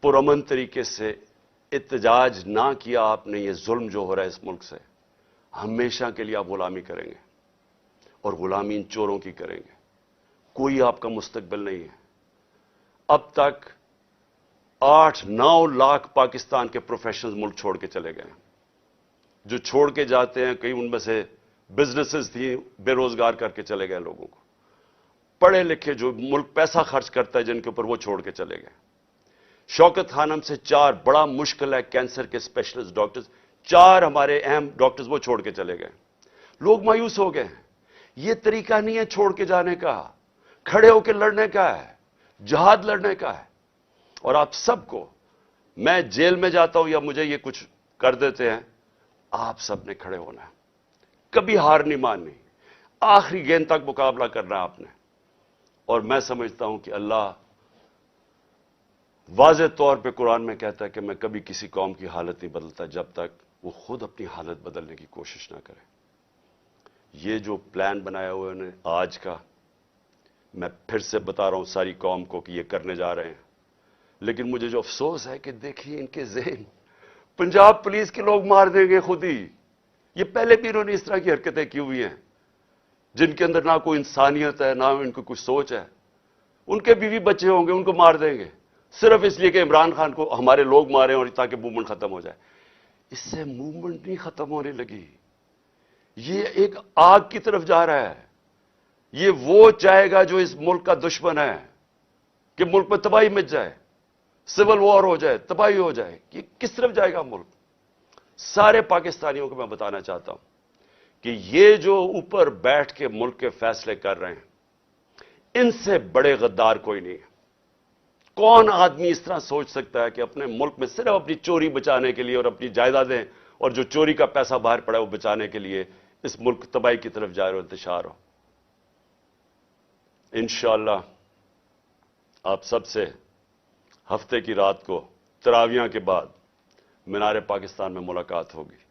पुरअमन तरीके से इत्तेजाज ना किया आपने, ये जुल्म जो हो रहा है इस मुल्क से, हमेशा के लिए आप गुलामी करेंगे और गुलामी इन चोरों की करेंगे। कोई आपका मुस्तकबिल नहीं है। अब तक 8-9 लाख पाकिस्तान के प्रोफेशनल्स मुल्क छोड़ के चले गए। जो छोड़ के जाते हैं, कई उनमें से बिजनेसेस थी, बेरोजगार करके चले गए लोगों को। पढ़े लिखे जो मुल्क पैसा खर्च करता है जिनके ऊपर, वो छोड़ के चले गए। शौकत खानम से 4 बड़ा मुश्किल है कैंसर के स्पेशलिस्ट डॉक्टर्स, 4 हमारे अहम डॉक्टर्स वो छोड़ के चले गए। लोग मायूस हो गए। ये तरीका नहीं है छोड़ के जाने का, खड़े होकर लड़ने का है, जिहाद लड़ने का है। और आप सबको, मैं जेल में जाता हूं या मुझे ये कुछ कर देते हैं, आप सबने खड़े होना है, कभी हार नहीं माननी, आखिरी गेंद तक मुकाबला करना है आपने। और मैं समझता हूं कि अल्लाह वाज़ेह तौर पे कुरान में कहता है कि मैं कभी किसी कौम की हालत नहीं बदलता जब तक वो खुद अपनी हालत बदलने की कोशिश ना करे। ये जो प्लान बनाया हुआ है आज का, मैं फिर से बता रहा हूं सारी कौम को कि ये करने जा रहे हैं। लेकिन मुझे जो अफसोस है कि देखिए इनके ज़हन, पंजाब पुलिस के लोग मार देंगे खुद ही। ये पहले भी इन्होंने इस तरह की हरकतें की हुई हैं, जिनके अंदर ना कोई इंसानियत है, ना इनको कुछ सोच है। उनके बीवी बच्चे होंगे, उनको मार देंगे सिर्फ इसलिए कि इमरान खान को हमारे लोग मारे और ताकि मूवमेंट खत्म हो जाए। इससे मूवमेंट नहीं खत्म होने लगी, ये एक आग की तरफ जा रहा है। ये वो चाहेगा जो इस मुल्क का दुश्मन है कि मुल्क में तबाही मच जाए, सिविल वॉर हो जाए, तबाही हो जाए। ये किस तरफ जाएगा मुल्क? सारे पाकिस्तानियों को मैं बताना चाहता हूं कि ये जो ऊपर बैठ के मुल्क के फैसले कर रहे हैं, इनसे बड़े गद्दार कोई नहीं है। कौन आदमी इस तरह सोच सकता है कि अपने मुल्क में सिर्फ अपनी चोरी बचाने के लिए और अपनी जायदादें और जो चोरी का पैसा बाहर पड़ा है वो बचाने के लिए इस मुल्क तबाही की तरफ जा रहे हो, इंतशार हो। इंशाअल्लाह आप सबसे हफ्ते की रात को तरावियां के बाद मीनार पाकिस्तान में मुलाकात होगी।